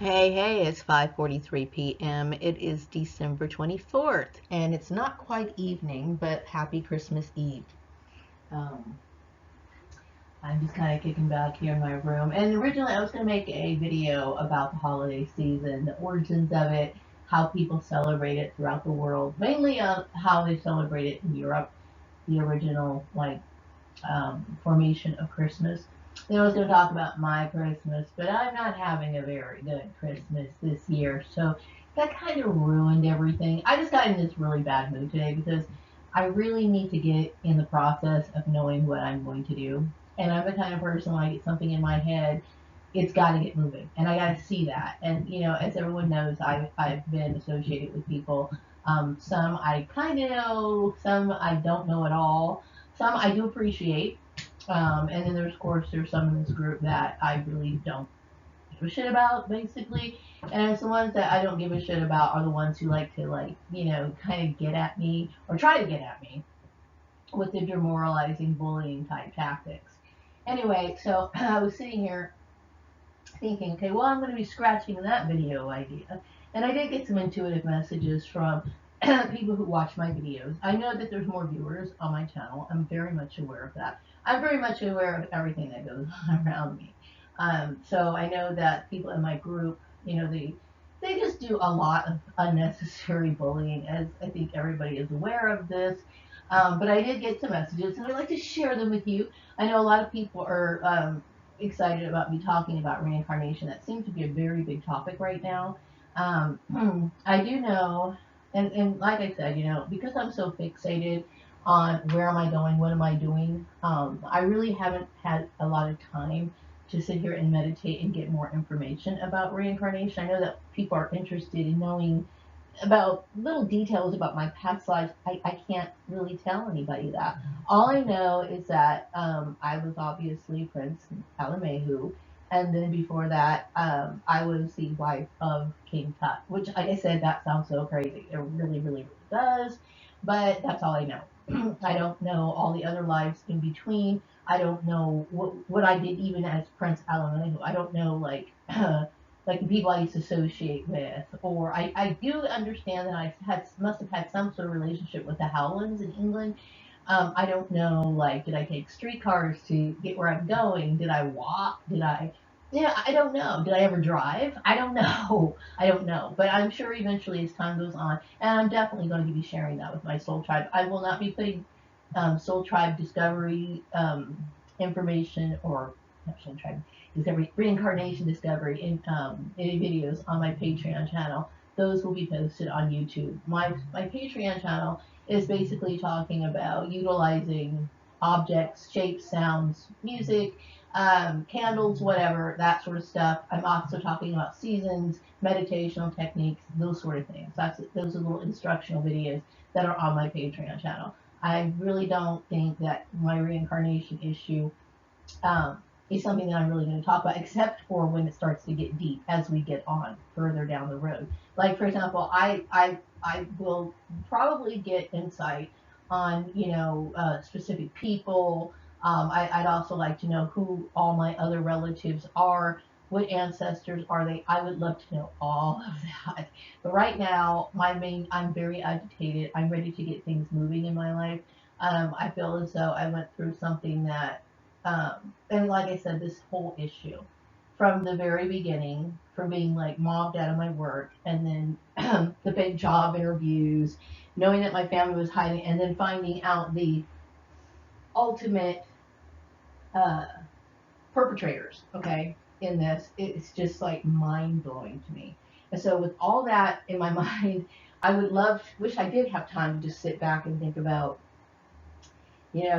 Hey, it's 5:43 p.m. It is December 24th, and it's not quite evening, but happy Christmas Eve. Um, I'm just kind of kicking back here in my room. And originally, I was going to make a video about the holiday season, the origins of it, how people celebrate it throughout the world, mainly how they celebrate it in Europe, the original formation of Christmas. Then I was going to talk about my Christmas, but I'm not having a very good Christmas this year, so that kind of ruined everything. I just got in this really bad mood today because I really need to get in the process of knowing what I'm going to do. And I'm the kind of person when I get something in my head, it's got to get moving, and I got to see that. And as everyone knows, I've been associated with people. Some I kind of know, some I don't know at all. Some I do appreciate, and then of course there's some in this group that I really don't give a shit about, basically. And it's the ones that I don't give a shit about are the ones who like to kind of get at me or try to get at me with the demoralizing bullying type tactics. Anyway, so I was sitting here thinking, okay, well, I'm going to be scratching that video idea. And I did get some intuitive messages from people who watch my videos. I know that there's more viewers on my channel. I'm very much aware of that. I'm very much aware of everything that goes on around me. So I know that people in my group, they just do a lot of unnecessary bullying, as I think everybody is aware of this. But I did get some messages, and I'd like to share them with you. I know a lot of people are excited about me talking about reincarnation. That seems to be a very big topic right now. I do know, and like I said, because I'm so fixated on where am I going, what am I doing, I really haven't had a lot of time to sit here and meditate and get more information about reincarnation. I know that people are interested in knowing about little details about my past lives. I can't really tell anybody that. All I know is that I was obviously Prince Alamehu, and then before that, I was the wife of King Tut, which, like I said, that sounds so crazy. It really, really, really does, but that's all I know. I don't know all the other lives in between. I don't know what I did even as Prince Alamehu. I don't know, like the people I used to associate with, or I do understand that must have had some sort of relationship with the Howlands in England. I don't know, like, did I take streetcars to get where I'm going? Did I walk? I don't know. Did I ever drive? I don't know. I don't know. But I'm sure eventually as time goes on, and I'm definitely going to be sharing that with my soul tribe. I will not be putting soul tribe discovery information, or not soul tribe discovery, reincarnation discovery in videos on my Patreon channel. Those will be posted on YouTube. My Patreon channel is basically talking about utilizing objects, shapes, sounds, music, candles, whatever, that sort of stuff. I'm also talking about seasons, meditational techniques, those sort of things. Those are little instructional videos that are on my Patreon channel. I really don't think that my reincarnation issue um, is something that I'm really going to talk about, except for when it starts to get deep as we get on further down the road. Like, for example, I will probably get insight on specific people. I'd also like to know who all my other relatives are. What ancestors are they? I would love to know all of that. But right now, I'm very agitated. I'm ready to get things moving in my life. I feel as though I went through something that and like I said, this whole issue from the very beginning, from being like mobbed out of my work, and then the big job interviews, knowing that my family was hiding, and then finding out the ultimate uh, perpetrators, okay, in this, it's just like mind blowing to me. And so, with all that in my mind, I wish I did have time to just sit back and think about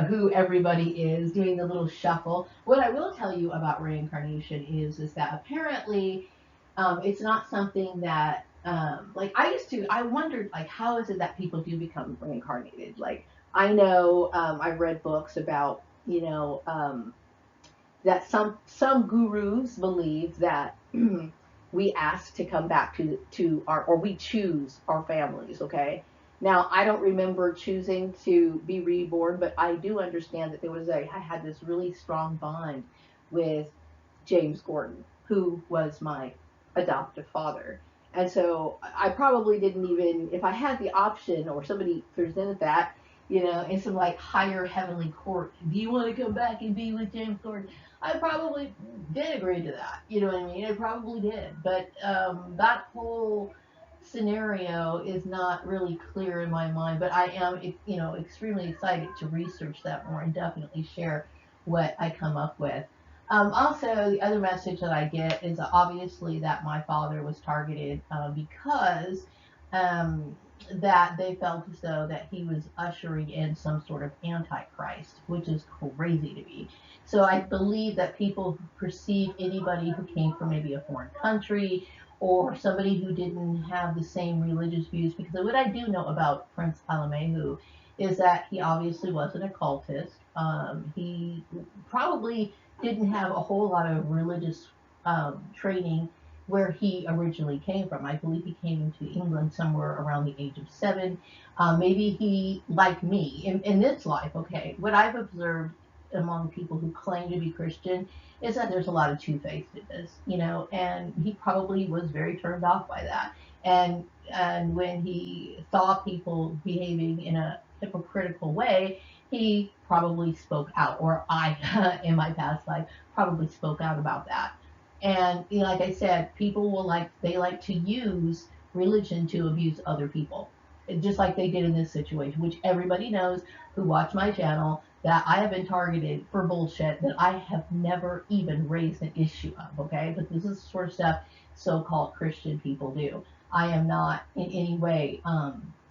who everybody is, doing the little shuffle. What I will tell you about reincarnation is that apparently it's not something that like I wondered, like, how is it that people do become reincarnated? Like, I know I've read books about that some gurus believe that we ask to come back to our, or we choose our families. Okay, now I don't remember choosing to be reborn, but I do understand that I had this really strong bond with James Gordon, who was my adoptive father. And so I probably didn't even, if I had the option or somebody presented that, in some like higher heavenly court, do you want to come back and be with James Gordon? I probably did agree to that. You know what I mean? I probably did. But that whole scenario is not really clear in my mind. But I am, extremely excited to research that more and definitely share what I come up with. Also, the other message that I get is obviously that my father was targeted because um, that they felt as though that he was ushering in some sort of antichrist, which is crazy to me. So I believe that people who perceive anybody who came from maybe a foreign country or somebody who didn't have the same religious views, because what I do know about Prince Alamehu is that he obviously was an occultist. He probably didn't have a whole lot of religious training where he originally came from. I believe he came into England somewhere around the age of 7. Maybe he, like me, in this life, okay, what I've observed among people who claim to be Christian is that there's a lot of two-facedness, and he probably was very turned off by that. And when he saw people behaving in a hypocritical way, he probably spoke out, or I, in my past life, probably spoke out about that. And like I said, people they like to use religion to abuse other people, just like they did in this situation, which everybody knows who watch my channel that I have been targeted for bullshit that I have never even raised an issue of. Okay, but this is the sort of stuff so-called Christian people do. I am not in any way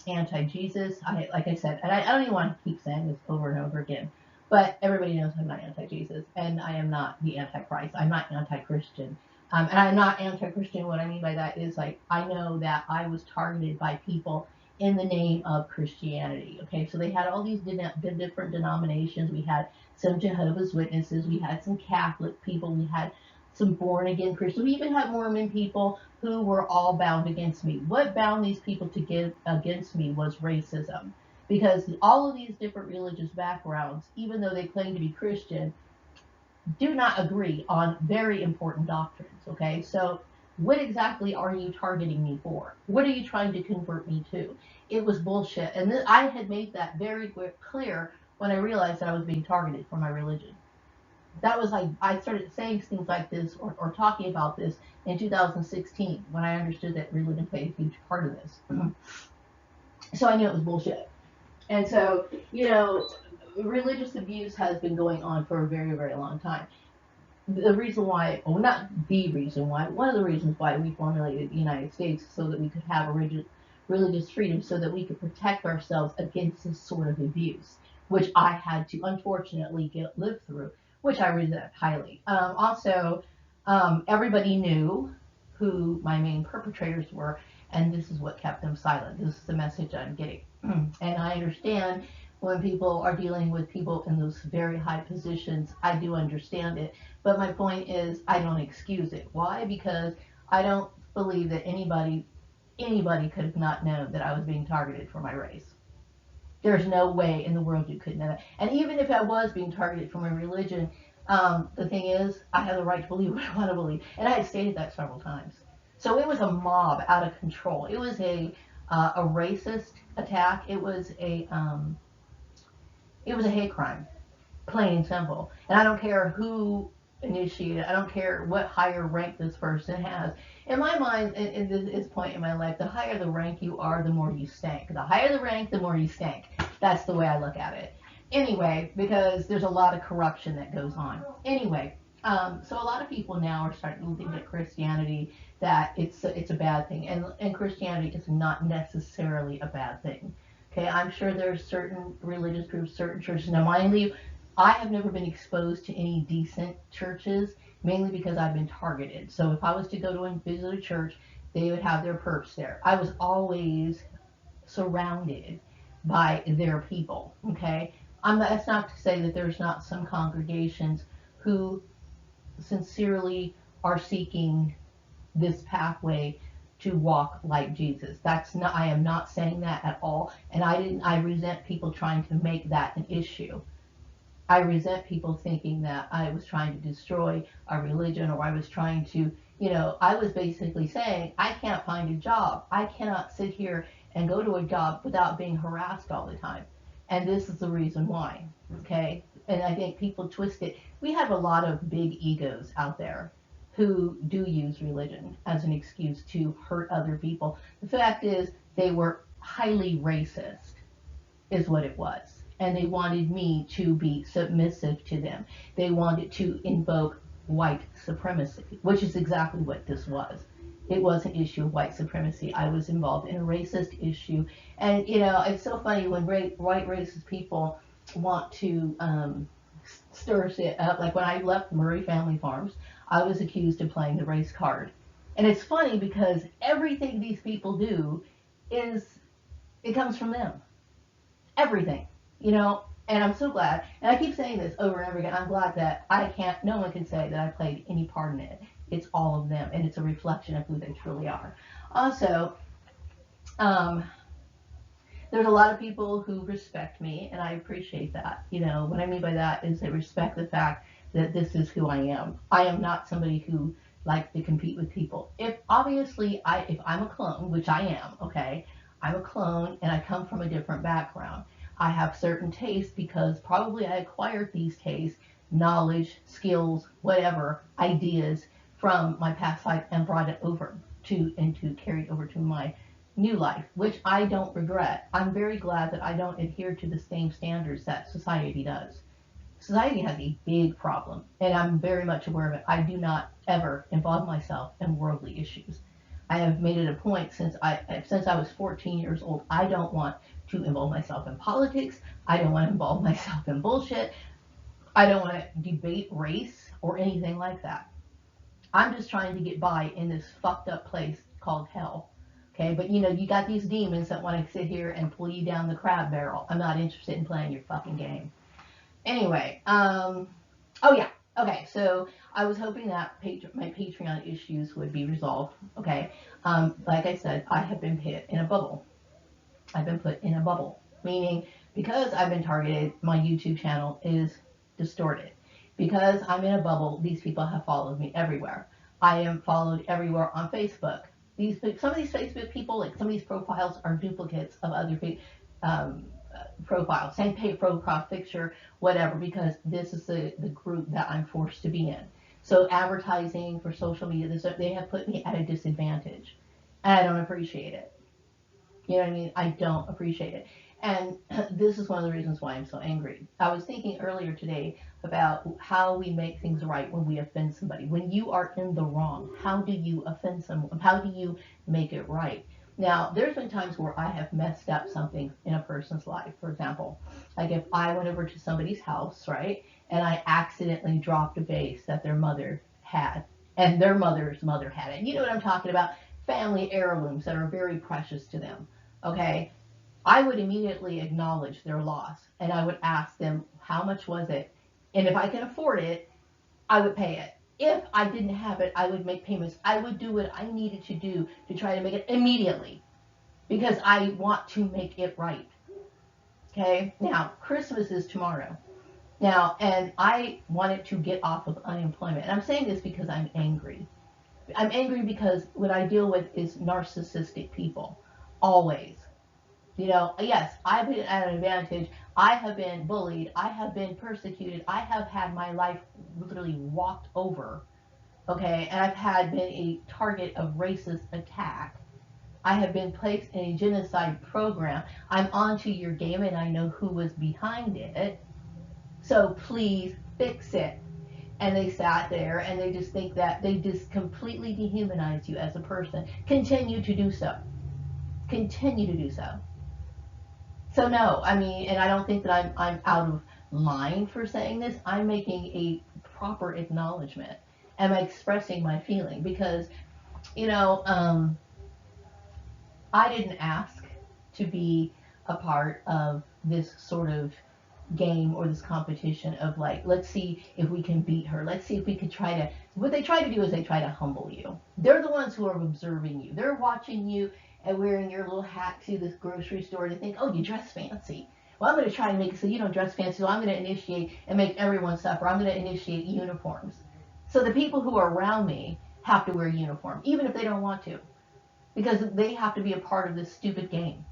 anti-Jesus. Like I said, and I don't even want to keep saying this over and over again, but everybody knows I'm not anti-Jesus, and I am not the antichrist. I'm not anti-Christian. And I'm not anti-Christian. What I mean by that is, like, I know that I was targeted by people in the name of Christianity. Okay, so they had all these different denominations. We had some Jehovah's Witnesses. We had some Catholic people. We had some born again Christians. We even had Mormon people who were all bound against me. What bound these people to give against me was racism, because all of these different religious backgrounds, even though they claim to be Christian, do not agree on very important doctrines. Okay, so what exactly are you targeting me for? What are you trying to convert me to? It was bullshit, and I had made that very clear when I realized that I was being targeted for my religion. That was like I started saying things like this, or talking about this in 2016 when I understood that religion played a huge part of this. So I knew it was bullshit. And so, religious abuse has been going on for a very, very long time. The reason why, well, not the reason why, one of the reasons why we formulated the United States so that we could have a religious freedom, so that we could protect ourselves against this sort of abuse, which I had to unfortunately live through, which I resent highly. Also, everybody knew who my main perpetrators were, and this is what kept them silent. This is the message I'm getting. And I understand when people are dealing with people in those very high positions, I do understand it. But my point is, I don't excuse it. Why? Because I don't believe that anybody could have not known that I was being targeted for my race. There's no way in the world you could know that. And even if I was being targeted for my religion, the thing is, I have the right to believe what I want to believe, and I had stated that several times. So it was a mob out of control. It was a racist attack. It was a hate crime, plain and simple. And I don't care who initiated it. I don't care what higher rank this person has. In my mind, at this point in my life, the higher the rank you are, the more you stink. The higher the rank, the more you stink. That's the way I look at it. Anyway, because there's a lot of corruption that goes on. Anyway, so a lot of people now are starting to think at Christianity that it's a bad thing, and Christianity is not necessarily a bad thing. Okay, I'm sure there's certain religious groups, certain churches. Now, mind you, I have never been exposed to any decent churches, mainly because I've been targeted. So if I was to go to and visit a church, they would have their perps there. I was always surrounded by their people. Okay, that's not to say that there's not some congregations who sincerely are seeking this pathway to walk like Jesus. That's not. I am not saying that at all. And I resent people trying to make that an issue. I resent people thinking that I was trying to destroy a religion, or I was trying to, I was basically saying, I can't find a job. I cannot sit here and go to a job without being harassed all the time. And this is the reason why. Okay. And I think people twist it. We have a lot of big egos out there who do use religion as an excuse to hurt other people. The fact is, they were highly racist is what it was. And they wanted me to be submissive to them. They wanted to invoke white supremacy, which is exactly what this was. It was an issue of white supremacy. I was involved in a racist issue. And, it's so funny when white racist people want to stir shit up. Like when I left Murray Family Farms, I was accused of playing the race card. And it's funny because everything these people do it comes from them. Everything, and I'm so glad, and I keep saying this over and over again, I'm glad that no one can say that I played any part in it. It's all of them, and it's a reflection of who they truly are. Also, there's a lot of people who respect me, and I appreciate that. What I mean by that is they respect the fact that this is who I am. I am not somebody who likes to compete with people. If I'm a clone, which I am, okay, I'm a clone and I come from a different background. I have certain tastes because probably I acquired these tastes, knowledge, skills, whatever, ideas from my past life and brought it over to carry over to my new life, which I don't regret. I'm very glad that I don't adhere to the same standards that society does. Society has a big problem, and I'm very much aware of it. I do not ever involve myself in worldly issues. I have made it a point since I was 14 years old. I don't want to involve myself in politics. I don't want to involve myself in bullshit. I don't want to debate race or anything like that. I'm just trying to get by in this fucked up place called hell. Okay, but you got these demons that want to sit here and pull you down the crab barrel. I'm not interested in playing your fucking game. Anyway, oh yeah, okay, so I was hoping that my Patreon issues would be resolved. Okay, like I said, I have been put in a bubble. I've been put in a bubble, meaning because I've been targeted, my YouTube channel is distorted. Because I'm in a bubble, these people have followed me everywhere. I am followed everywhere on Facebook. Some of these Facebook people, like some of these profiles, are duplicates of other profiles, same profile picture, whatever, because this is the group that I'm forced to be in. So advertising for social media, they have put me at a disadvantage, and I don't appreciate it. You know what I mean? I don't appreciate it. And this is one of the reasons why I'm so angry. I was thinking earlier today about how we make things right when we offend somebody. When you are in the wrong, how do you offend someone? How do you make it right? Now, there's been times where I have messed up something in a person's life. For example, like if I went over to somebody's house, right, and I accidentally dropped a vase that their mother had, and their mother's mother had it. You know what I'm talking about? Family heirlooms that are very precious to them. Okay, I would immediately acknowledge their loss, and I would ask them, how much was it? And if I can afford it, I would pay it. If I didn't have it, I would make payments. I would do what I needed to do to try to make it immediately, because I want to make it right. Okay, now Christmas is tomorrow. Now, and I wanted to get off of unemployment. And I'm saying this because I'm angry. I'm angry because what I deal with is narcissistic people. Always. Yes, I've been at an advantage. I have been bullied. I have been persecuted. I have had my life literally walked over. Okay, and I've been a target of racist attack. I have been placed in a genocide program. I'm onto your game and I know who was behind it. So please fix it. And they sat there and they just think that they just completely dehumanize you as a person. Continue to do so. Continue to do so. So no, I mean, and I don't think that I'm out of line for saying this. I'm making a proper acknowledgement. Am I expressing my feeling? Because, I didn't ask to be a part of this sort of game or this competition of like, let's see if we can beat her. Let's see if we could what they try to do is they try to humble you. They're the ones who are observing you. They're watching you and wearing your little hat to this grocery store to think, oh, you dress fancy. well, I'm going to try and make it so you don't dress fancy, so I'm going to initiate and make everyone suffer. I'm going to initiate uniforms. So the people who are around me have to wear a uniform, even if they don't want to, because they have to be a part of this stupid game.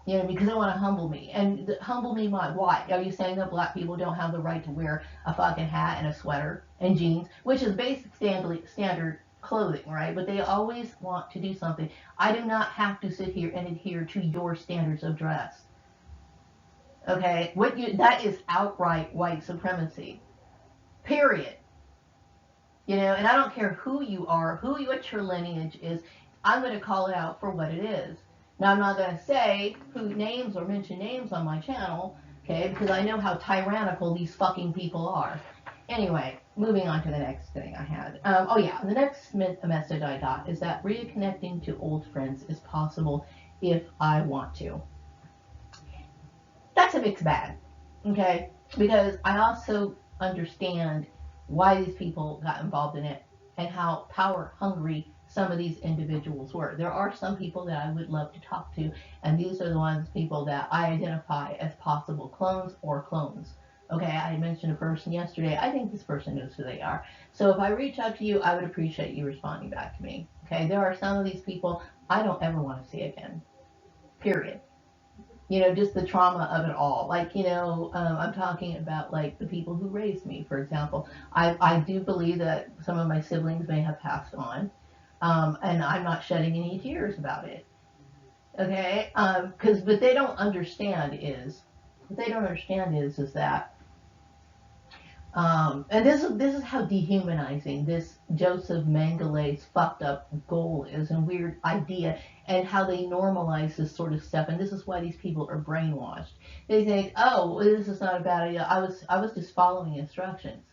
You know, because they want to humble me. And humble me why? Are you saying that black people don't have the right to wear a fucking hat and a sweater and jeans, which is basic standard clothing, right? But they always want to do something. I do not have to sit here and adhere to your standards of dress. Okay? That is outright white supremacy. Period. You know, and I don't care who you are, what your lineage is, I'm going to call it out for what it is. Now, I'm not going to say who names or mention names on my channel, okay, because I know how tyrannical these fucking people are. Anyway, moving on to the next thing I had. Oh yeah, the next message I got is that reconnecting to old friends is possible if I want to. That's a mixed bag, okay, because I also understand why these people got involved in it and how power hungry some of these individuals were. There are some people that I would love to talk to, and these are the ones people that I identify as possible clones or clones. Okay, I mentioned a person yesterday. I think this person knows who they are. So if I reach out to you, I would appreciate you responding back to me. Okay, there are some of these people I don't ever want to see again. Period. You know, just the trauma of it all. Like, you know, I'm talking about like the people who raised me, for example. I do believe that some of my siblings may have passed on, and I'm not shedding any tears about it. Okay, because what they don't understand is that and this is how dehumanizing this Joseph Mengelé's fucked up goal is and weird idea, and how they normalize this sort of stuff. And this is why these people are brainwashed. They think, oh, well, this is not a bad idea. I was just following instructions.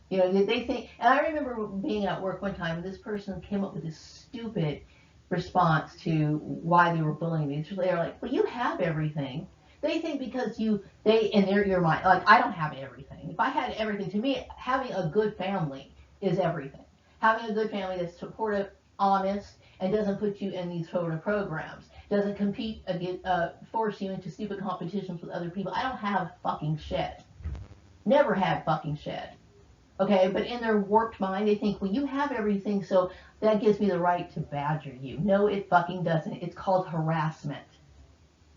You know, they think. And I remember being at work one time, and this person came up with this stupid response to why they were bullying me. They were like, well, you have everything. They think because they in your mind, like, I don't have everything. If I had everything, to me, having a good family is everything. Having a good family that's supportive, honest, and doesn't put you in these sort of programs, doesn't compete against, force you into stupid competitions with other people. I don't have fucking shit. Never had fucking shit. Okay, but in their warped mind, they think, well, you have everything, so that gives me the right to badger you. No, it fucking doesn't. It's called harassment,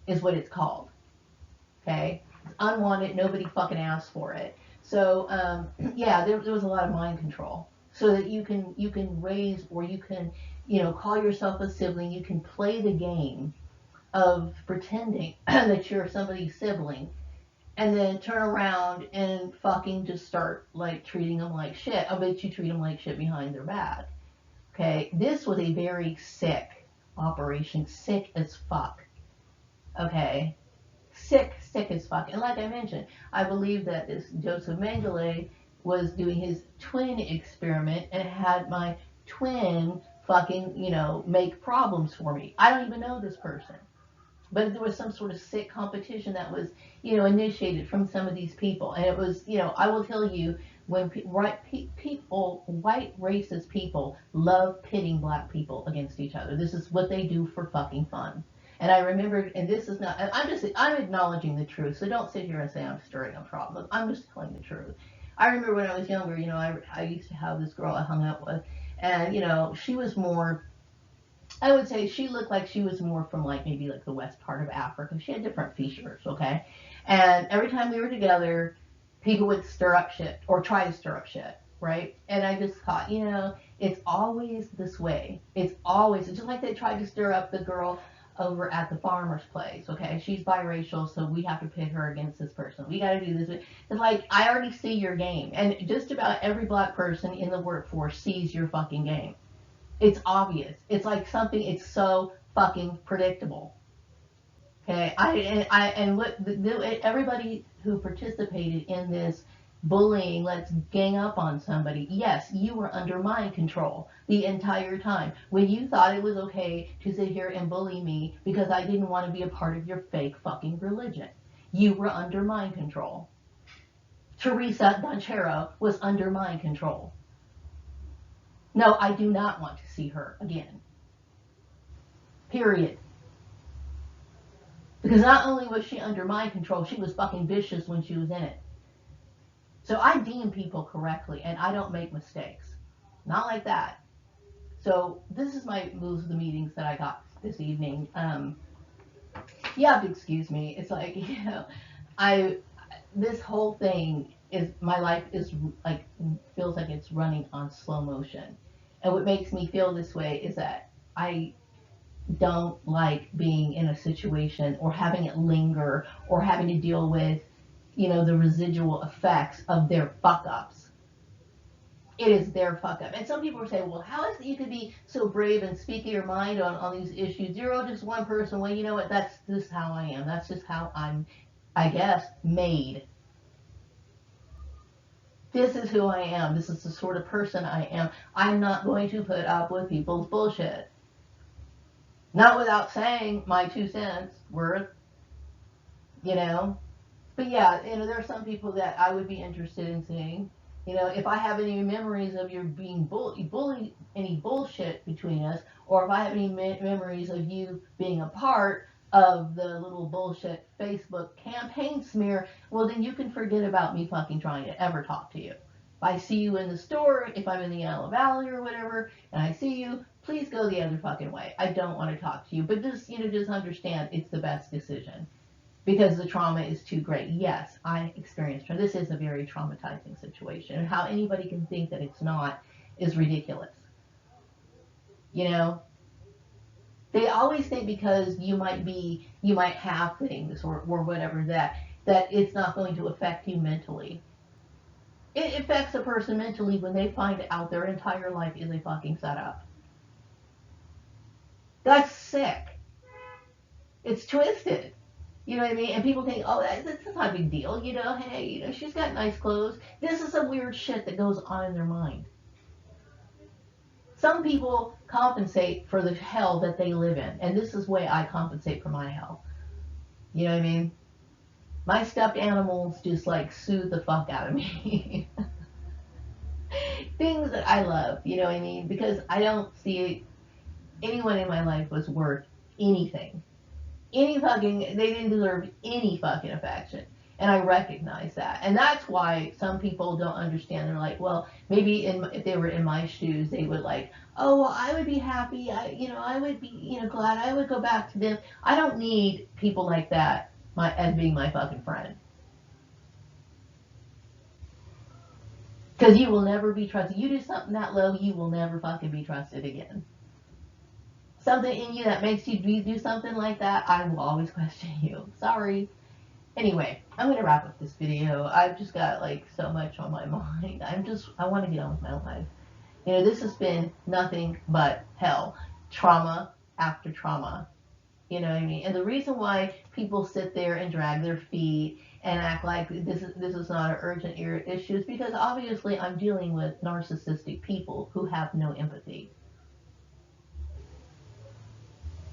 is what it's called. Okay, it's unwanted. Nobody fucking asked for it. So yeah, there was a lot of mind control, so that you can raise, or you can, you know, call yourself a sibling. You can play the game of pretending that you're somebody's sibling, and then turn around and fucking just start like treating them like shit. I bet you treat them like shit behind their back. Okay, this was a very sick operation, sick as fuck. Okay, sick as fuck. And like I mentioned, I believe that this Joseph Mengele was doing his twin experiment and had my twin fucking, you know, make problems for me. I don't even know this person. But there was some sort of sick competition that was, you know, initiated from some of these people. And it was, you know, I will tell you, when people, white racist people, love pitting black people against each other. This is what they do for fucking fun. And I remember, and this is not, I'm acknowledging the truth, so don't sit here and say I'm stirring a problem. I'm just telling the truth. I remember when I was younger, you know, I used to have this girl I hung out with, and, you know, she was more, I would say she looked like she was more from like maybe like the west part of Africa. She had different features, okay? And every time we were together, people would stir up shit or try to stir up shit, right? And I just thought, you know, it's always this way. It's just like they tried to stir up the girl over at the farmer's place, okay? She's biracial, so we have to pit her against this person. We got to do this. It's like, I already see your game. And just about every black person in the workforce sees your fucking game. It's obvious. It's like something. It's so fucking predictable. Okay, everybody who participated in this bullying, let's gang up on somebody. Yes, you were under mind control the entire time. When you thought it was okay to sit here and bully me because I didn't want to be a part of your fake fucking religion, you were under mind control. Teresa Donchero was under mind control. No, I do not want to see her again. Period. Because not only was she under my control, she was fucking vicious when she was in it. So I deem people correctly, and I don't make mistakes. Not like that. So this is my those are the meetings that I got this evening. You have to excuse me. It's like I this whole thing is my life is like feels like it's running on slow motion, and what makes me feel this way is that I don't like being in a situation or having it linger or having to deal with the residual effects of their fuck ups. It is their fuck up. And some people say, well, how is it you could be so brave and speak your mind on these issues? You're just one person. Well, you know what? That's just how I am. That's just how I'm, I guess, made. This is who I am. This is the sort of person I am. I'm not going to put up with people's bullshit. Not without saying my 2 cents worth, you know. But yeah, there are some people that I would be interested in seeing. If I have any memories of you being bully, any bullshit between us, or if I have any memories of you being a part of the little bullshit Facebook campaign smear, well, then you can forget about me fucking trying to ever talk to you. If I see you in the store, if I'm in the Antelope Valley or whatever, and I see you, please go the other fucking way. I don't want to talk to you, but just understand it's the best decision. Because the trauma is too great. Yes, I experienced trauma. This is a very traumatizing situation. And how anybody can think that it's not is ridiculous. They always think because you might have things or whatever that it's not going to affect you mentally. It affects a person mentally when they find out their entire life is a fucking setup. That's sick. It's twisted. You know what I mean? And people think, oh, that's not a big deal. Hey, she's got nice clothes. This is some weird shit that goes on in their mind. Some people compensate for the hell that they live in. And this is the way I compensate for my hell. You know what I mean? My stuffed animals just like soothe the fuck out of me. Things that I love, you know what I mean? Because I don't see anyone in my life was worth anything. They didn't deserve any fucking affection. And I recognize that. And that's why some people don't understand. They're like, well, maybe if they were in my shoes, they would like, oh, well, I would be happy. I would be, glad I would go back to them. I don't need people like that as being my fucking friend. Because you will never be trusted. You do something that low, you will never fucking be trusted again. Something in you that makes you do something like that, I will always question you. Sorry. Anyway, I'm going to wrap up this video. I've just got like so much on my mind. I want to get on with my life. This has been nothing but hell. Trauma after trauma. You know what I mean? And the reason why people sit there and drag their feet and act like this is not an urgent issue is because obviously I'm dealing with narcissistic people who have no empathy.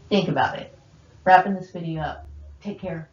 Think about it. Wrapping this video up. Take care.